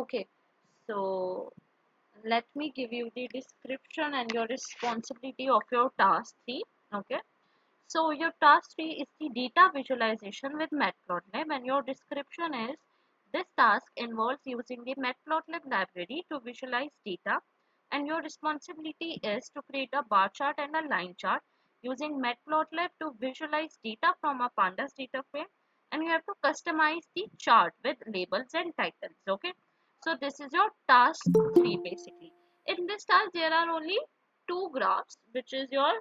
Okay, so let me give you the description and your responsibility of your task 3. Okay, so your task 3 is the data visualization with Matplotlib, and your description is this task involves using the Matplotlib library to visualize data, and your responsibility is to create a bar chart and a line chart using Matplotlib to visualize data from a pandas data frame, and you have to customize the chart with labels and titles. Okay, so this is your task 3 basically. In this task there are only two graphs, which is your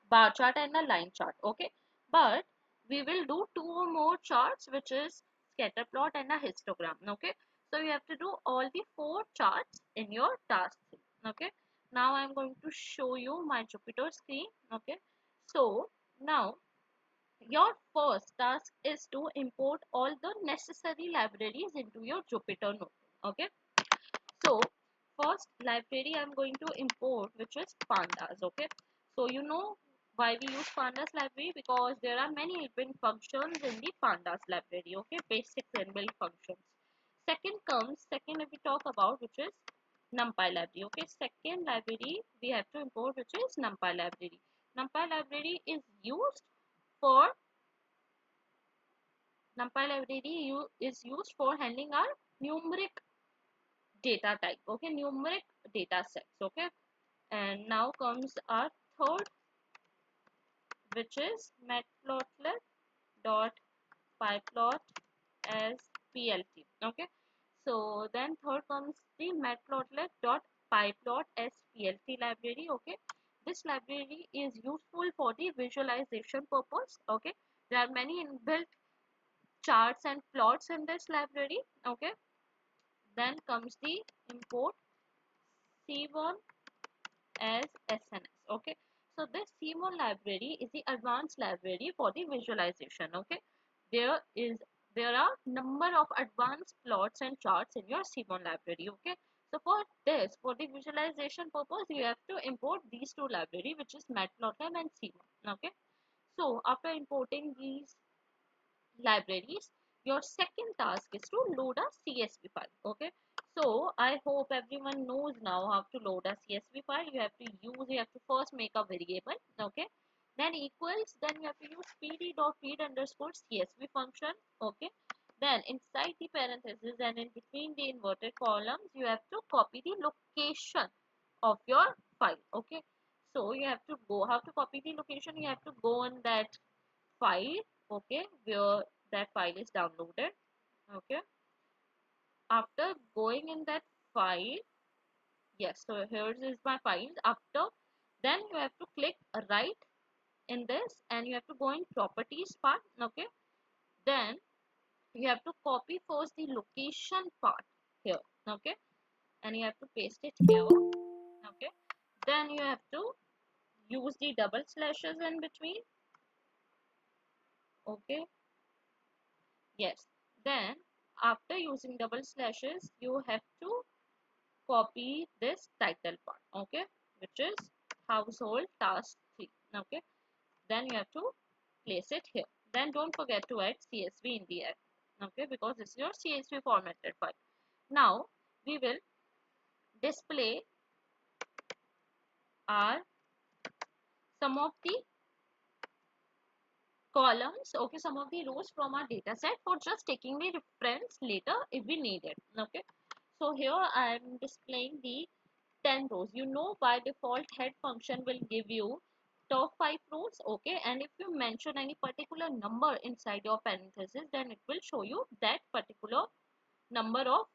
bar chart and a line chart. Okay, but we will do two or more charts, which is scatter plot and a histogram. Okay, so you have to do all the four charts in your task 3. Okay, now I'm going to show you my Jupyter screen. Okay, so now your first task is to import all the necessary libraries into your Jupyter notebook. Okay, so first library I'm going to import, which is pandas. Okay, so you know why we use pandas library, because there are many inbuilt functions in the pandas library. Okay, basic inbuilt functions. Second if we talk about, which is numpy library. Okay, second library we have to import, which is numpy library. Numpy library is used for is used for handling our numeric data type. Okay, numeric data sets. Okay, and now comes our third, which is matplotlib dot pyplot as plt. Okay, so then third comes the matplotlib dot pyplot as plt library. Okay, this library is useful for the visualization purpose. Okay, there are many inbuilt charts and plots in this library. Okay, then comes the import c1 as SNS. Okay, so this C1 library is the advanced library for the visualization. Okay, there is there are number of advanced plots and charts in your C1 library. Okay, so for this, for the visualization purpose, you have to import these two library, which is Matplotlib and C1. Okay, so after importing these libraries, your second task is to load a CSV file. Okay, so I hope everyone knows now how to load a CSV file. You have to first make a variable. Okay, then equals, then you have to use pd.feed underscore CSV function. Okay, then inside the parentheses and in between the inverted columns, you have to copy the location of your file. Okay, so you have to go, how to copy the location, you have to go on that file. Okay, where that file is downloaded. Okay, after going in that file, yes, so here is my file. After, then you have to click right in this, and you have to go in properties part. Okay, then you have to copy first the location part here. Okay, and you have to paste it here. Okay, then you have to use the double slashes in between. Okay, yes, then after using double slashes, you have to copy this title part. Okay, which is household task 3. Okay, then you have to place it here. Then don't forget to add CSV in the end. Okay, because this is your CSV formatted file. Now we will display our some of the columns. Okay, some of the rows from our data set for just taking the reference later if we need it. Okay, so here I am displaying the 10 rows. You know, by default head function will give you top 5 rows. Okay, and if you mention any particular number inside your parenthesis, then it will show you that particular number of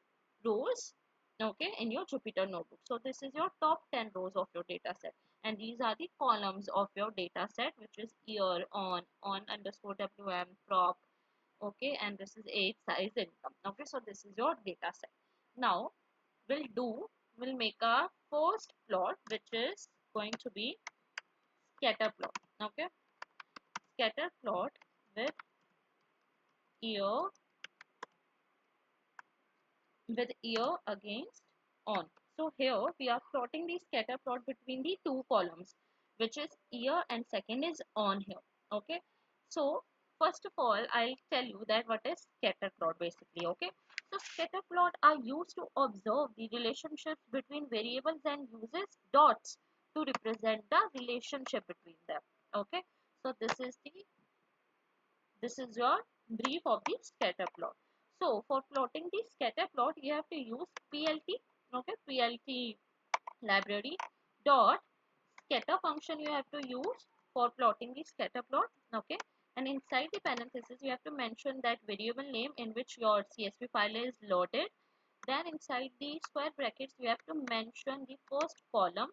rows, okay, in your Jupyter notebook. So this is your top 10 rows of your data set, and these are the columns of your data set, which is year, on underscore wm, prop. Okay, and this is age, size, income. Okay, so this is your data set. Now we'll make a first plot, which is going to be scatter plot. Okay, scatter plot with year against on. So here we are plotting the scatter plot between the two columns, which is year and second is on here. Okay, so first of all I'll tell you that what is scatter plot basically. Okay, So scatter plot are used to observe the relationships between variables and uses dots to represent the relationship between them. Okay, so this is your brief of the scatter plot. So for plotting the scatter plot, you have to use PLT. Okay, PLT library dot scatter function you have to use for plotting the scatter plot. Okay, and inside the parenthesis you have to mention that variable name in which your CSV file is loaded. Then inside the square brackets you have to mention the first column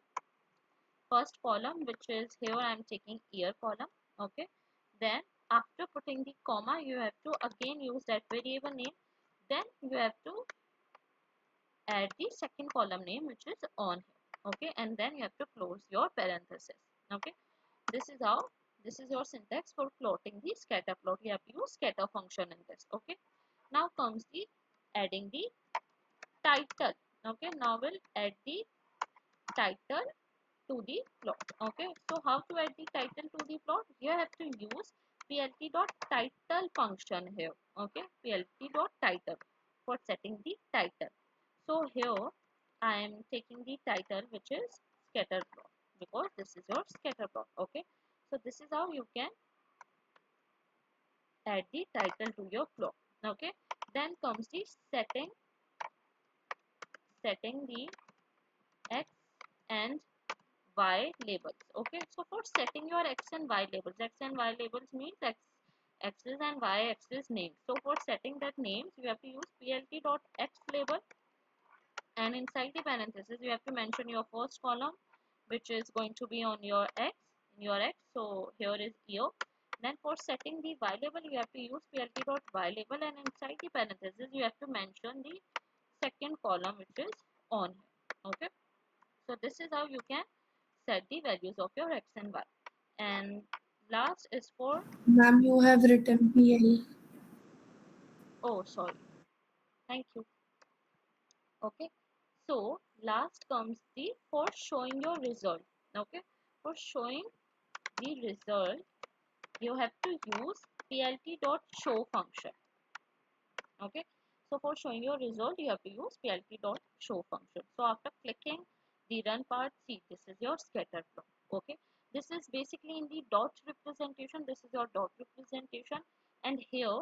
which is here I am taking year column. Okay, then after putting the comma you have to again use that variable name. Then you have to add the second column name which is on here. Okay, and then you have to close your parenthesis. Okay, this is how this is your syntax for plotting the scatter plot. You have to use scatter function in this. Okay, now comes the adding the title. Okay, now we'll add the title to the plot. Okay, so how to add the title to the plot? You have to use plt.title function here. Okay, plt.title for setting the title. So here I am taking the title which is scatter plot because this is your scatter plot. Okay, so this is how you can add the title to your plot. Okay, then comes the setting the x and y labels. Okay, so for setting your x and y labels, x and y labels means axis and y axis names. So for setting that names you have to use plt.x label, and inside the parenthesis you have to mention your first column which is going to be on your x. So here is year. Then for setting the y label you have to use plt.y label, and inside the parenthesis you have to mention the second column which is on here. Okay, so this is how you can set the values of your x and y. And last is for, Ma'am, you have written PL. oh sorry, thank you. Okay, so last comes the for showing your result. Okay, for showing the result you have to use plt.show function. Okay, so for showing your result you have to use plt.show function. So after clicking the run part, see this is your scatter plot. Okay, this is basically in the dot representation, this is your dot representation. And here,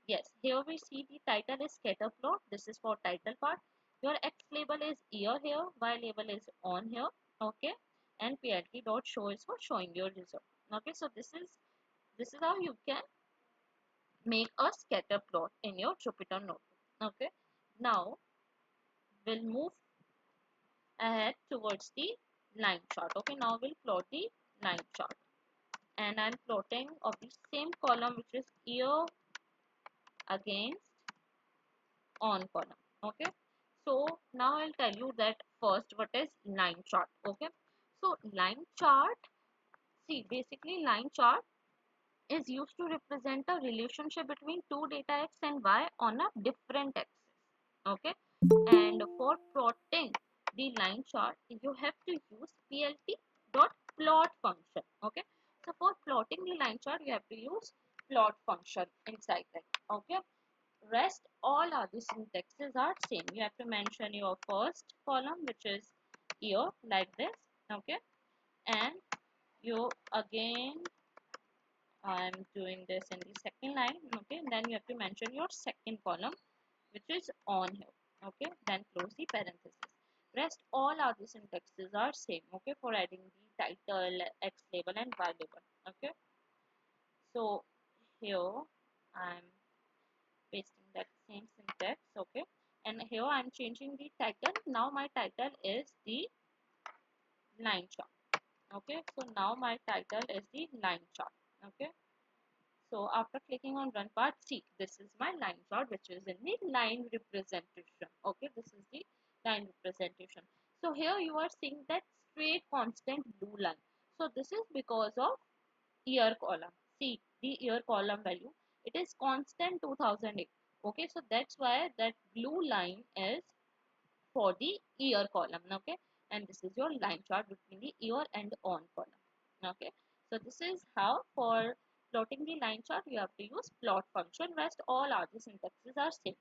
yes, here we see the title is scatter plot. This is for title part. Your x label is year here, y label is on here. Okay, and plt dot show is for showing your result. Okay, so this is how you can make a scatter plot in your Jupyter notebook. Okay, now we'll move ahead towards the line chart. Okay, now we'll plot the line chart, and I'm plotting of the same column which is year against on column. Okay, so now I'll tell you that first what is line chart. Okay, so line chart, see basically line chart is used to represent a relationship between two data x and y on a different axis. Okay, and for plotting the line chart you have to use plt dot plot function. Okay, so for plotting the line chart you have to use plot function inside that. Okay, rest all other syntaxes are same. You have to mention your first column which is year like this. Okay, and you again, I'm doing this in the second line. Okay, and then you have to mention your second column which is on here. Okay, then close the parenthesis. Rest all other syntaxes are same. Okay, for adding the title, x label and y label. Okay, so here I'm pasting that same syntax. Okay, and here I'm changing the title. Now my title is the line chart. Okay, so now my title is the line chart. Okay, so after clicking on run part, see this is my line chart which is in the line representation. Okay, this is the line representation. So here you are seeing that straight constant blue line. So this is because of year column. See the year column value, it is constant 2008. Okay, so that's why that blue line is for the year column. Okay, and this is your line chart between the year and on column. Okay, so this is how for plotting the line chart you have to use plot function. Rest all other syntaxes are same.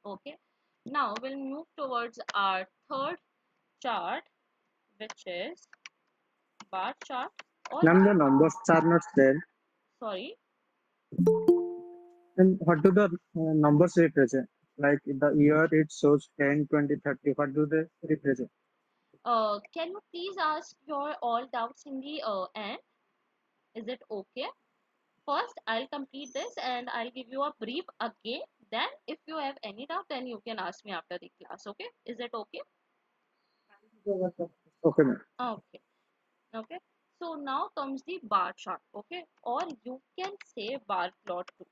Okay, now we'll move towards our third chart, which is bar chart, or Ma'am, the numbers are not there. sorry, And what do the numbers represent? Like in the year it shows 10, 20, 30. What do they represent? can you please ask your all doubts in the end? Is it okay? First, I'll complete this and I'll give you a brief again. Then, if you have any doubt, then you can ask me after the class. Okay? Is it okay? Okay, ma'am. Okay. Okay. So now comes the bar chart. Okay, or you can say bar plot too.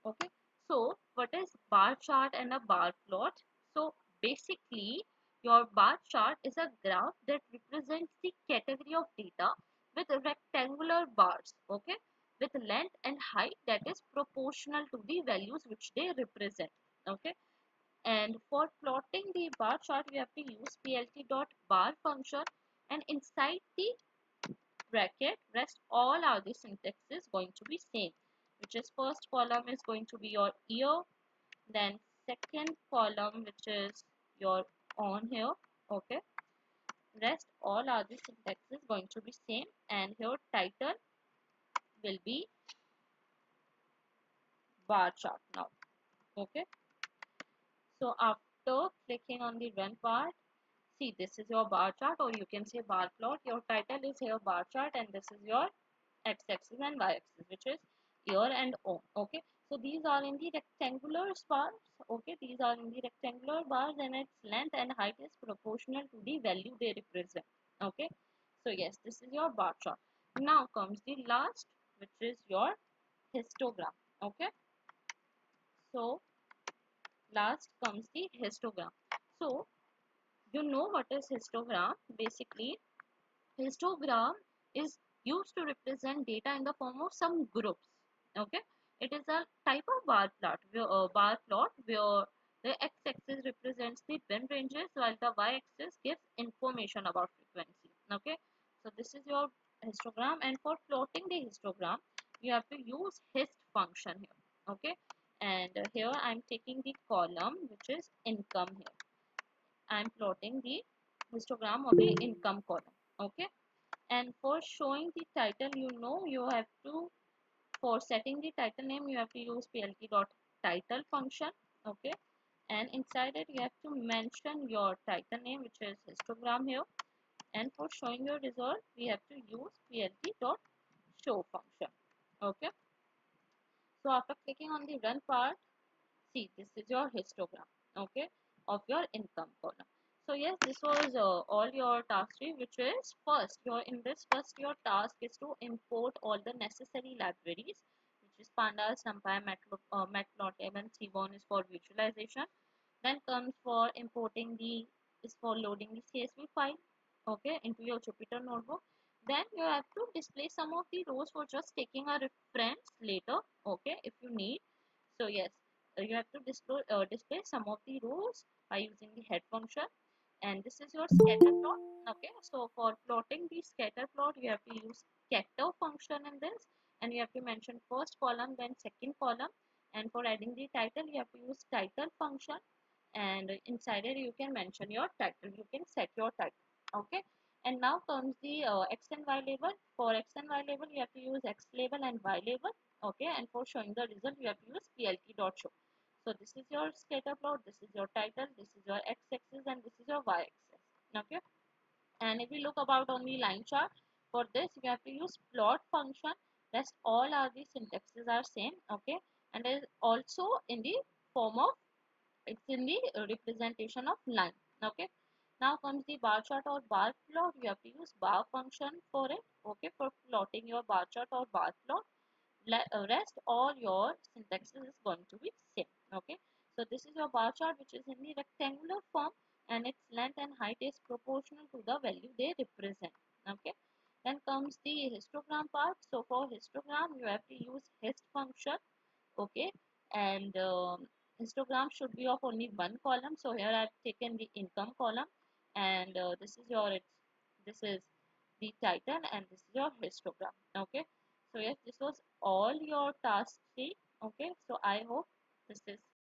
Okay, so what is bar chart and a bar plot? So basically your bar chart is a graph that represents the category of data with rectangular bars, okay, with length and height that is proportional to the values which they represent. Okay, and for plotting the bar chart we have to use plt.bar function, and inside the bracket rest all are the syntaxes going to be same, which is first column is going to be your year, then second column which is your on here. Okay, rest all are the syntaxes going to be same, and here title will be bar chart now. Okay, so after clicking on the run part, see, this is your bar chart, or you can say bar plot. Your title is here bar chart, and this is your x-axis and y-axis, which is year and on. Okay, so these are in the rectangular bars. Okay, these are in the rectangular bars, and its length and height is proportional to the value they represent. Okay, so yes, this is your bar chart. Now comes the last, which is your histogram. Okay, so last comes the histogram. So you know what is histogram? Basically, histogram is used to represent data in the form of some groups. Okay, it is a type of bar plot where the x-axis represents the bin ranges while the y-axis gives information about frequency. Okay, so this is your histogram, and for plotting the histogram you have to use hist function here. Okay, and here I'm taking the column which is income. Here I'm plotting the histogram of the income column. Okay, and for showing the title, you know, you have to, for setting the title name you have to use plt.title function. Okay, and inside it you have to mention your title name, which is histogram here, and for showing your result we have to use plt.show function. Okay, so after clicking on the run part, see, this is your histogram, okay, of your income column. So yes, this was all your task 3, which is first your in this first your task is to import all the necessary libraries, which is pandas, numpy, matplotlib, and seaborn is for visualization. Then comes for importing the is for loading the CSV file, okay, into your Jupyter notebook. Then you have to display some of the rows for just taking a reference later, okay, if you need. So yes, you have to display some of the rows by using the head function, and this is your scatter plot. Okay, so for plotting the scatter plot you have to use scatter function in this, and you have to mention first column then second column, and for adding the title you have to use title function, and inside it you can mention your title, you can set your title. Okay, and now comes the x and y label. For x and y label you have to use x label and y label. Okay, and for showing the result you have to use plt.show. So this is your scatter plot, this is your title, this is your x-axis, and this is your y-axis. Okay, and if we look about on the line chart, for this you have to use plot function. Rest all are the syntaxes are same. Okay, and is also in the form of, it's in the representation of line. Okay, now comes the bar chart or bar plot. You have to use bar function for it. Okay, for plotting your bar chart or bar plot, rest all your syntaxes is going to be same. Okay, so this is your bar chart which is in the rectangular form, and its length and height is proportional to the value they represent. Okay, then comes the histogram part. So for histogram you have to use hist function. Okay, and histogram should be of only one column, so here I've taken the income column, and this is your this is the title, and this is your histogram. Okay, so yes, this was all your task 3. Okay, so I hope this is